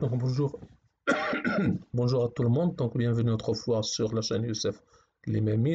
Donc bonjour, bonjour à tout le monde. Donc bienvenue autrefois sur la chaîne Youssef Limemi.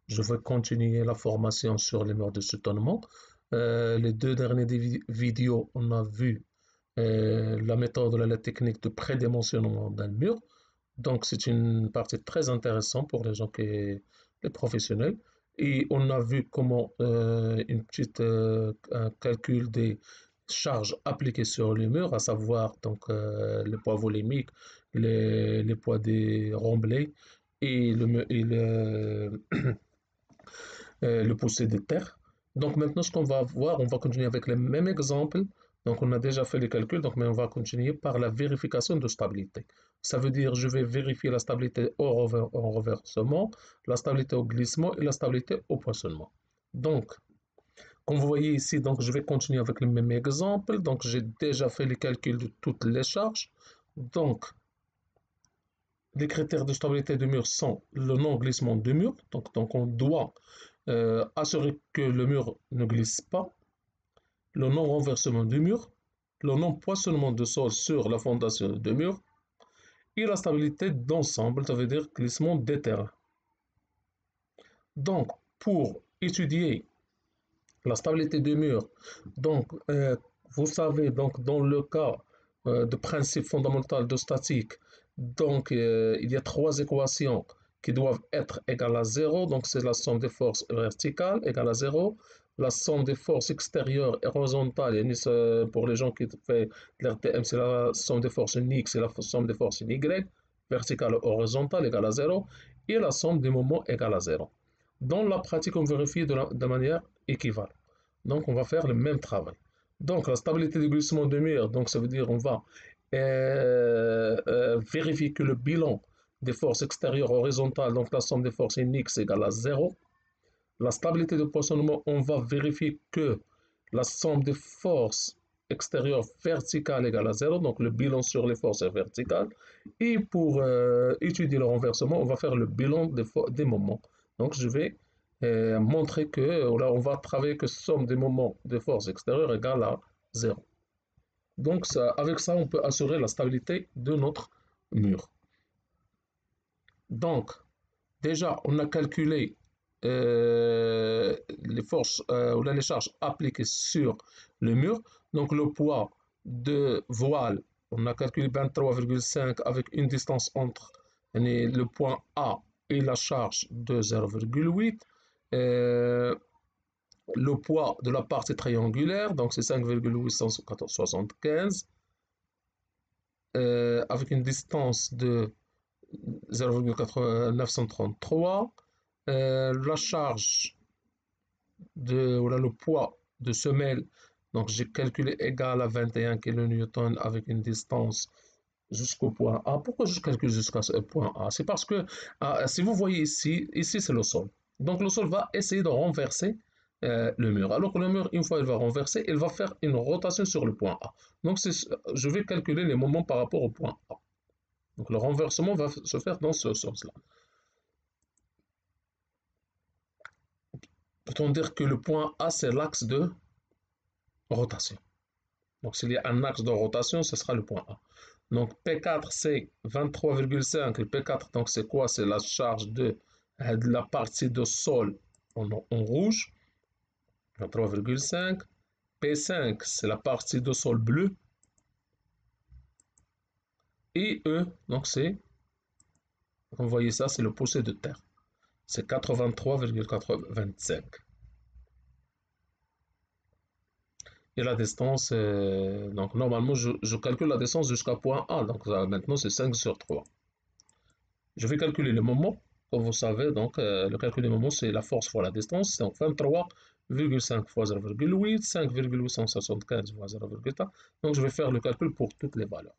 Je vais continuer la formation sur les murs de soutenement. Les deux dernières vidéos, on a vu la méthode, la technique de prédimensionnement d'un mur. Donc c'est une partie très intéressante pour les gens les professionnels. Et on a vu comment un calcul des charges appliquées sur les murs, à savoir les poids volumiques, les poids des remblais et le poussé de terre. Donc maintenant, ce qu'on va voir, on va continuer avec les mêmes exemples. Donc on a déjà fait les calculs, mais on va continuer par la vérification de stabilité. Ça veut dire je vais vérifier la stabilité en renversement, la stabilité au glissement et la stabilité au poinçonnement. Donc, comme vous voyez ici, je vais continuer avec le même exemple. Donc j'ai déjà fait les calculs de toutes les charges. Donc les critères de stabilité du mur sont le non-glissement du mur. On doit assurer que le mur ne glisse pas, le non-renversement du mur, le non-poinçonnement de sol sur la fondation du mur et la stabilité d'ensemble, ça veut dire glissement des terrains. Donc, pour étudier la stabilité du mur, vous savez, dans le cas de principe fondamental de statique, il y a trois équations qui doivent être égales à zéro. Donc, c'est la somme des forces verticales égale à zéro, la somme des forces extérieures et horizontales, pour les gens qui font l'RTM, c'est la somme des forces en X et la somme des forces en Y, verticale et horizontale égale à zéro, et la somme des moments égale à zéro. Dans la pratique, on vérifie de manière équivalente. Donc, on va faire le même travail. Donc, la stabilité du glissement de mur, ça veut dire on va vérifier que le bilan des forces extérieures horizontales, donc la somme des forces en X égale à zéro. La stabilité de poinçonnement, on va vérifier que la somme des forces extérieures verticales égale à zéro, donc le bilan sur les forces est vertical. Et pour étudier le renversement, on va faire le bilan des moments. Donc, je vais montrer que là, on va travailler que somme des moments de force extérieure égale à zéro. Donc, avec ça, on peut assurer la stabilité de notre mur. Donc, déjà, on a calculé les forces ou les charges appliquées sur le mur. Donc, le poids de voile, on a calculé 23,5 avec une distance entre le point A et la charge de 0,8. Le poids de la partie triangulaire, donc c'est 5,875 avec une distance de 0,933. La charge le poids de semelle, donc j'ai calculé égal à 21 kN avec une distance jusqu'au point A. Pourquoi je calcule jusqu'à ce point A? C'est parce que si vous voyez ici c'est le sol. Donc le sol va essayer de renverser le mur. Alors que le mur, une fois il va renverser, il va faire une rotation sur le point A. Donc je vais calculer les moments par rapport au point A. Donc le renversement va se faire dans ce sens-là. Peut-on dire que le point A, c'est l'axe de rotation? Donc s'il y a un axe de rotation, ce sera le point A. Donc P4, c'est 23,5. Le P4, donc c'est quoi? C'est la charge de la partie de sol en rouge, 23,5. P5, c'est la partie de sol bleu. Et E, donc vous voyez ça, c'est le poussé de terre. C'est 83,85. Et la distance, donc normalement, je calcule la distance jusqu'à point A. Donc maintenant, c'est 5 sur 3. Je vais calculer le moment. Comme vous savez, le calcul du moment, c'est la force fois la distance. Donc 23,5 fois 0,8, 5,875 fois 0,1. Donc je vais faire le calcul pour toutes les valeurs.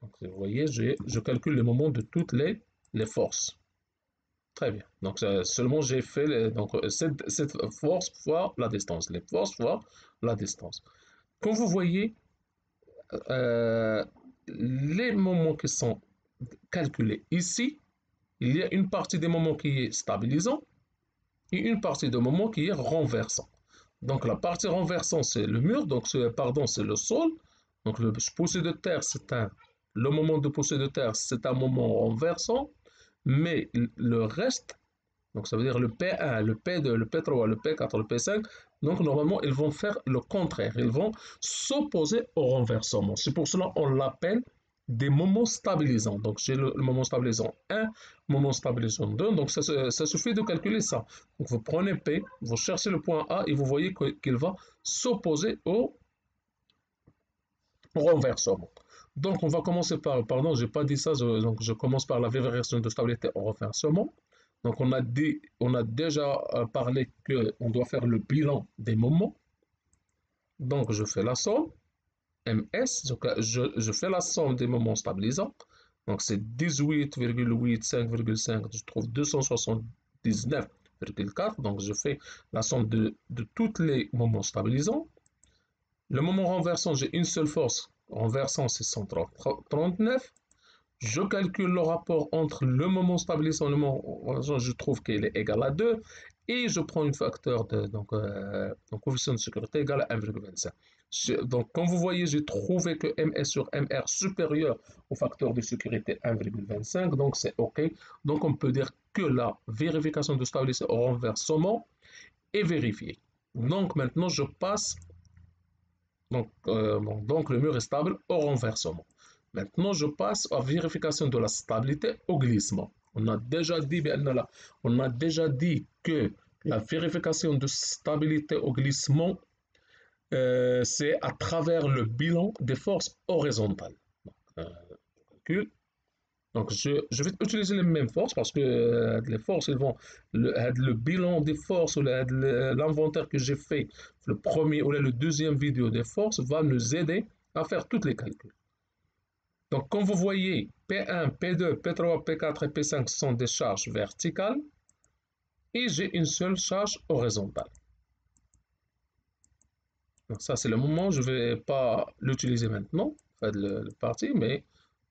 Donc vous voyez, je calcule le moment de toutes les forces. Très bien. Donc seulement j'ai fait cette force fois la distance. Les forces fois la distance. Comme vous voyez, euh, les moments qui sont calculés ici, il y a une partie des moments qui est stabilisant et une partie des moments qui est renversant. Donc la partie renversante, c'est le mur, c'est le sol. Donc le poussée de terre, le moment de poussée de terre, c'est un moment renversant, mais le reste, donc ça veut dire le P1, le P2, le P3, le P4, le P5, donc normalement ils vont faire le contraire, ils vont s'opposer au renversement. C'est pour cela qu'on l'appelle des moments stabilisants. Donc j'ai le moment stabilisant 1, moment stabilisant 2, donc ça suffit de calculer ça. Donc vous prenez P, vous cherchez le point A et vous voyez qu'il va s'opposer au renversement. Donc on va commencer par, pardon, j'ai pas dit ça, donc je commence par la vérification de stabilité au renversement. Donc on a déjà parlé qu'on doit faire le bilan des moments. Donc je fais la somme, MS, donc je fais la somme des moments stabilisants. Donc c'est 18,8, 5,5, je trouve 279,4. Donc je fais la somme de tous les moments stabilisants. Le moment renversant, j'ai une seule force. Renversant, c'est 139. Je calcule le rapport entre le moment stabilisant et le moment renversant, je trouve qu'il est égal à 2. Et je prends un facteur donc coefficient de sécurité égal à 1,25. Donc, comme vous voyez, j'ai trouvé que MS sur MR supérieur au facteur de sécurité 1,25. Donc, c'est OK. Donc, on peut dire que la vérification de stabilité au renversement est vérifiée. Donc, maintenant, je passe donc le mur est stable au renversement. Maintenant, je passe à vérification de la stabilité au glissement. On a déjà dit que la vérification de stabilité au glissement, c'est à travers le bilan des forces horizontales. Donc, je vais utiliser les mêmes forces parce que les forces, le bilan des forces ou l'inventaire que j'ai fait, le premier ou le deuxième vidéo des forces va nous aider à faire tous les calculs. Donc, comme vous voyez, P1, P2, P3, P4 et P5 sont des charges verticales et j'ai une seule charge horizontale. Donc, ça, c'est le moment, je ne vais pas l'utiliser maintenant, faire le parti, mais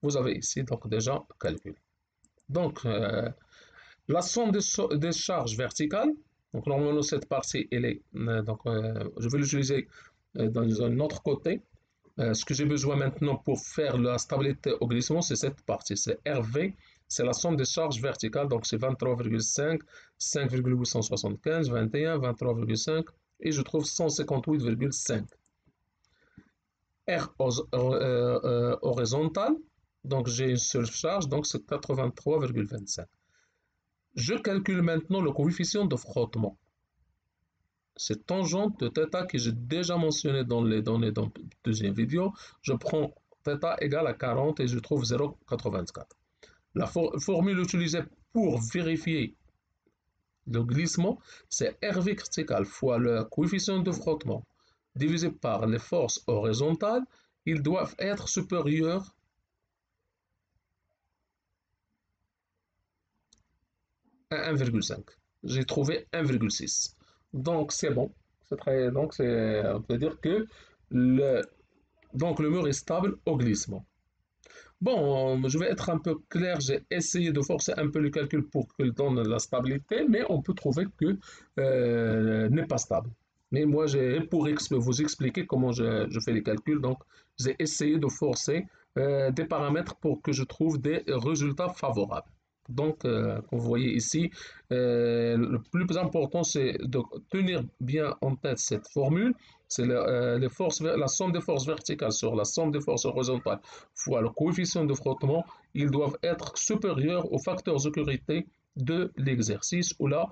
vous avez ici donc déjà calculé. Donc, la somme des charges verticales, donc normalement cette partie, elle est, je vais l'utiliser dans un autre côté. Ce que j'ai besoin maintenant pour faire la stabilité au glissement, c'est cette partie, c'est RV, c'est la somme des charges verticales, donc c'est 23,5, 5,875, 21, 23,5 et je trouve 158,5. R horizontale, donc j'ai une seule charge, donc c'est 83,25. Je calcule maintenant le coefficient de frottement. C'est tangente de θ que j'ai déjà mentionné dans les données dans la deuxième vidéo. Je prends θ égale à 40 et je trouve 0,84. La formule utilisée pour vérifier le glissement, c'est RV vertical fois le coefficient de frottement divisé par les forces horizontales. Ils doivent être supérieurs à 1,5. J'ai trouvé 1,6. Donc c'est bon. On peut dire que le, le mur est stable au glissement. Bon, je vais être un peu clair, j'ai essayé de forcer un peu le calcul pour qu'il donne la stabilité, mais on peut trouver que n'est pas stable. Mais moi, pour vous expliquer comment je fais les calculs, donc j'ai essayé de forcer des paramètres pour que je trouve des résultats favorables. Donc, comme vous voyez ici, le plus important, c'est de tenir bien en tête cette formule. C'est la somme des forces verticales sur la somme des forces horizontales fois le coefficient de frottement. Ils doivent être supérieurs au facteur de sécurité de l'exercice ou là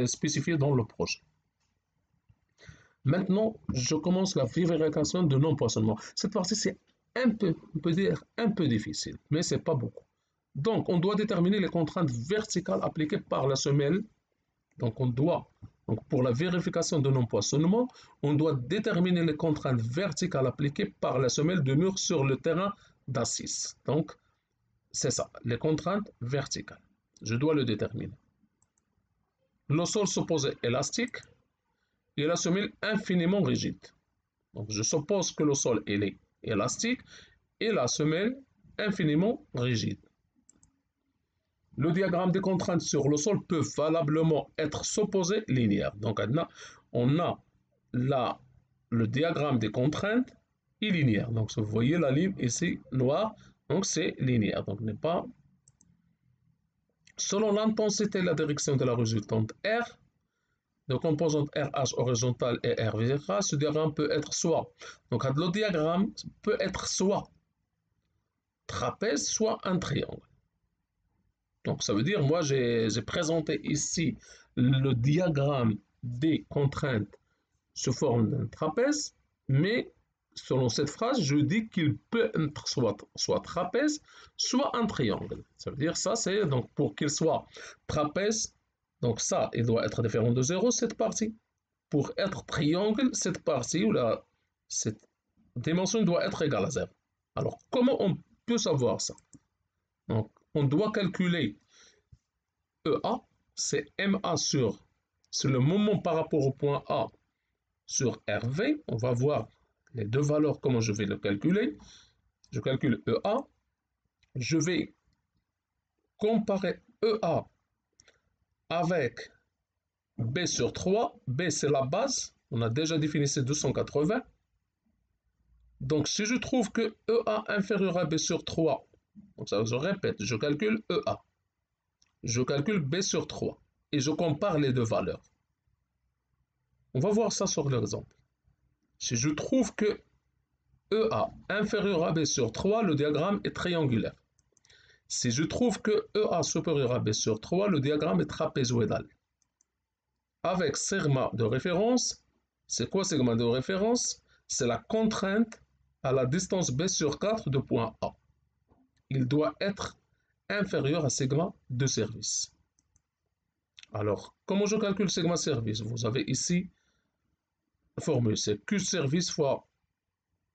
spécifié dans le projet. Maintenant, je commence la vérification de non-poissonnement. Cette partie, c'est on peut dire un peu difficile, mais c'est pas beaucoup. Donc, on doit déterminer les contraintes verticales appliquées par la semelle. Donc, pour la vérification de non-poissonnement, on doit déterminer les contraintes verticales appliquées par la semelle de mur sur le terrain d'assise. Donc, c'est ça, les contraintes verticales. Je dois le déterminer. Le sol supposé élastique et la semelle infiniment rigide. Donc, je suppose que le sol est élastique et la semelle infiniment rigide. Le diagramme des contraintes sur le sol peut valablement être supposé linéaire. Donc, on a le diagramme des contraintes est linéaire. Donc, vous voyez la ligne ici noire, donc c'est linéaire. Donc, n'est pas selon l'intensité et la direction de la résultante R, de composante RH horizontale et R verticale, ce diagramme peut être soit, donc le diagramme peut être soit trapèze, soit un triangle. Donc ça veut dire, moi j'ai présenté ici le diagramme des contraintes sous forme d'un trapèze, mais selon cette phrase, je dis qu'il peut être soit trapèze, soit un triangle. Ça veut dire ça, c'est donc pour qu'il soit trapèze, donc ça, il doit être différent de 0, cette partie. Pour être triangle, cette partie, ou cette dimension doit être égale à 0. Alors, comment on peut savoir ça? Donc, on doit calculer EA, c'est MA sur le moment par rapport au point A sur RV. On va voir les deux valeurs, comment je vais le calculer. Je calcule EA. Je vais comparer EA avec B sur 3. B, c'est la base. On a déjà défini ces 280. Donc, si je trouve que EA inférieur à B sur 3, donc ça, je répète, je calcule EA. Je calcule B sur 3 et je compare les deux valeurs. On va voir ça sur l'exemple. Si je trouve que EA inférieur à B sur 3, le diagramme est triangulaire. Si je trouve que EA supérieur à B sur 3, le diagramme est trapézoïdal. Avec sigma de référence, c'est quoi sigma de référence? C'est la contrainte à la distance B sur 4 de point A. Il doit être inférieur à sigma de service. Alors, comment je calcule sigma service? Vous avez ici la formule, c'est Q service fois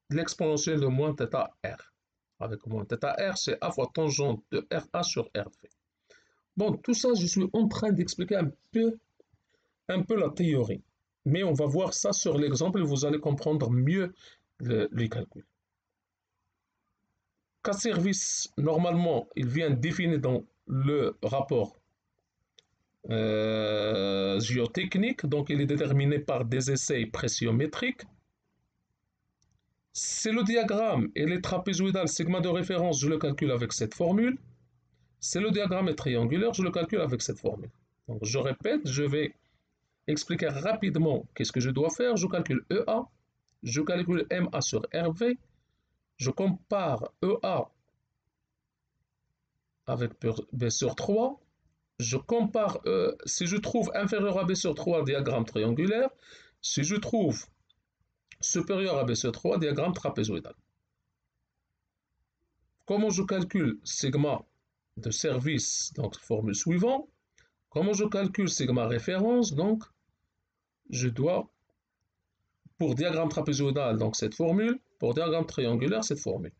l'exponentielle de moins θ R. Avec moins θ R, c'est A fois tangente de RA sur RV. Bon, tout ça, je suis en train d'expliquer un peu la théorie. Mais on va voir ça sur l'exemple et vous allez comprendre mieux les calculs. Cas service, normalement, il vient défini dans le rapport géotechnique, donc il est déterminé par des essais pressiométriques. C'est le diagramme et les trapézoïdales, sigma de référence, je le calcule avec cette formule. C'est le diagramme est triangulaire, je le calcule avec cette formule. Donc je répète, je vais expliquer rapidement qu'est-ce que je dois faire. Je calcule EA, je calcule MA sur RV, je compare EA avec B sur 3, je compare, si je trouve inférieur à B sur 3, diagramme triangulaire, si je trouve supérieur à B sur 3, diagramme trapézoïdal. Comment je calcule sigma de service, donc formule suivante. Comment je calcule sigma référence, donc je dois, pour diagramme trapézoïdal, donc cette formule, pour diagramme triangulaire, cette formule.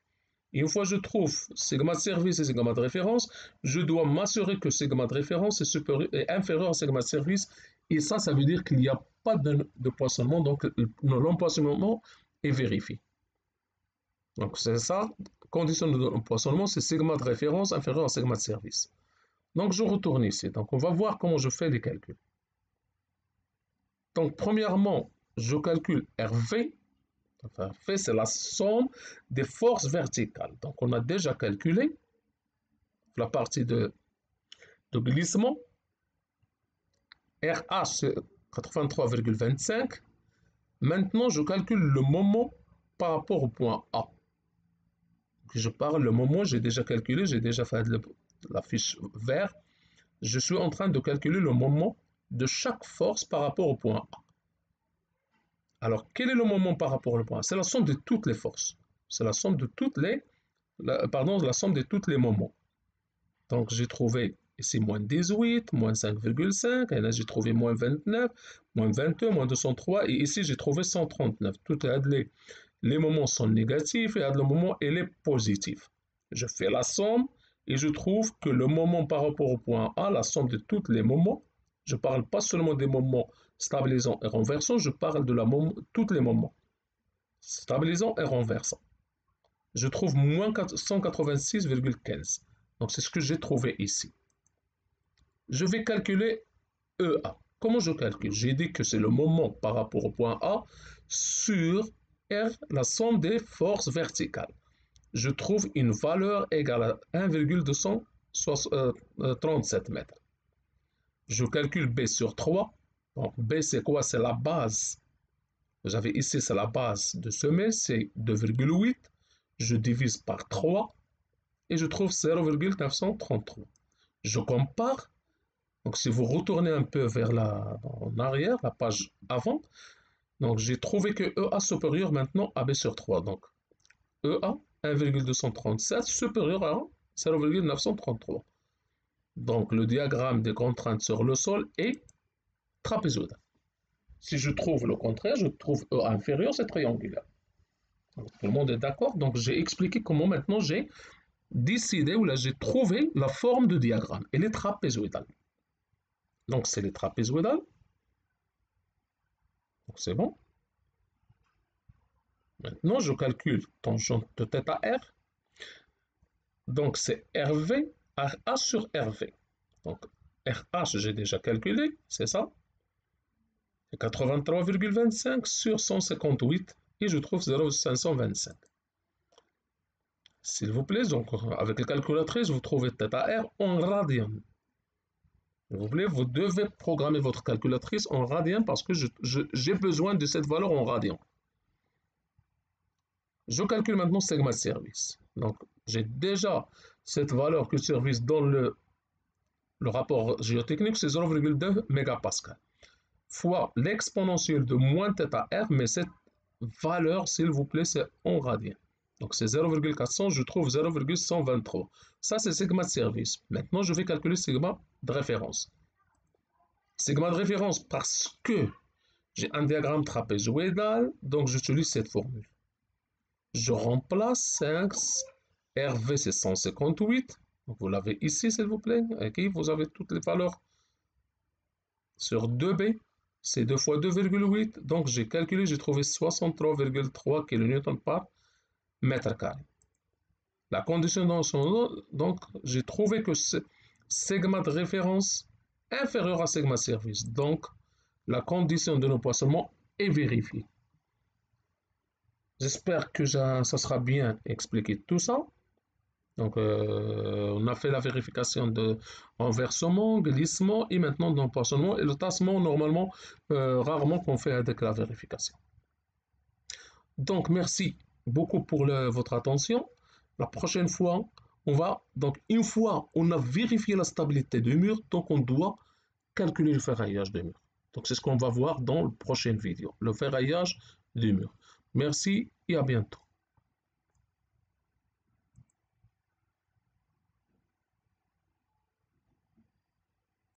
Et une fois que je trouve sigma de service et sigma de référence, je dois m'assurer que sigma de référence est inférieur à sigma de service. Et ça veut dire qu'il n'y a pas de poissonnement, donc l'empoisonnement est vérifié. Donc c'est ça, condition de poissonnement, c'est sigma de référence inférieur à sigma de service. Donc je retourne ici. Donc on va voir comment je fais les calculs. Donc premièrement, je calcule RV. Enfin, RV, c'est la somme des forces verticales. Donc on a déjà calculé la partie de glissement. RH, c'est 83,25. Maintenant, je calcule le moment par rapport au point A. Je parle le moment, j'ai déjà calculé, j'ai déjà fait la fiche vert. Je suis en train de calculer le moment de chaque force par rapport au point A. Alors, quel est le moment par rapport au point A? C'est la somme de toutes les forces. C'est la somme de toutes les, la somme de tous les moments. Donc, j'ai trouvé ici moins 18, moins 5,5, et là j'ai trouvé moins 29, moins 22, moins 203, et ici j'ai trouvé 139. Tout les moments sont négatifs et le moment il est positif. Je fais la somme et je trouve que le moment par rapport au point A, la somme de tous les moments, je ne parle pas seulement des moments stabilisants et renversants, je parle de tous les moments stabilisants et renversants. Je trouve moins 186,15. Donc c'est ce que j'ai trouvé ici. Je vais calculer EA. Comment je calcule? J'ai dit que c'est le moment par rapport au point A sur R, la somme des forces verticales. Je trouve une valeur égale à 1,237 mètres. Je calcule B sur 3. Donc B, c'est quoi? C'est la base. Vous avez ici, c'est la base de ce mètre, c'est 2,8. Je divise par 3 et je trouve 0,933. Je compare. Donc, si vous retournez un peu vers en arrière, la page avant, donc j'ai trouvé que EA supérieur maintenant à B sur 3. Donc, EA 1,237 supérieur à 0,933. Donc, le diagramme des contraintes sur le sol est trapézoïdal. Si je trouve le contraire, je trouve EA inférieur, c'est triangulaire. Donc, tout le monde est d'accord. Donc, j'ai expliqué comment maintenant j'ai décidé, ou là j'ai trouvé la forme de diagramme. Elle est trapézoïdale. Donc, c'est les trapézoïdales. Donc, c'est bon. Maintenant, je calcule tangente de θ R. Donc, c'est RV, RA sur RV. Donc, RH, j'ai déjà calculé, c'est ça. 83,25 sur 158 et je trouve 0,525. S'il vous plaît, donc avec la calculatrice, vous trouvez θR en radian. S'il vous plaît, vous devez programmer votre calculatrice en radian parce que j'ai besoin de cette valeur en radian. Je calcule maintenant sigma de service. Donc, j'ai déjà cette valeur que service dans le rapport géotechnique, c'est 0,2 mégapascal. Fois l'exponentielle de moins θR, mais cette valeur, s'il vous plaît, c'est en radian. Donc, c'est 0,400, je trouve 0,123. Ça, c'est sigma de service. Maintenant, je vais calculer sigma de référence. Sigma de référence parce que j'ai un diagramme trapézoïdal, donc j'utilise cette formule. Je remplace 5, RV c'est 158, donc vous l'avez ici s'il vous plaît, okay. Vous avez toutes les valeurs sur 2B, c'est 2 fois 2,8, donc j'ai calculé, j'ai trouvé 63,3 kN par mètre carré. La condition dans son nom, donc j'ai trouvé que c'est sigma de référence inférieur à sigma service, donc la condition de non-poissonnement est vérifiée. J'espère que ça sera bien expliqué tout ça. Donc, on a fait la vérification de renversement, glissement et maintenant d'empoisonnement. Et le tassement, normalement, rarement qu'on fait avec la vérification. Donc, merci beaucoup pour votre attention. La prochaine fois, une fois on a vérifié la stabilité du mur, donc on doit calculer le ferraillage du mur. Donc, c'est ce qu'on va voir dans la prochaine vidéo, le ferraillage du mur. Merci et à bientôt.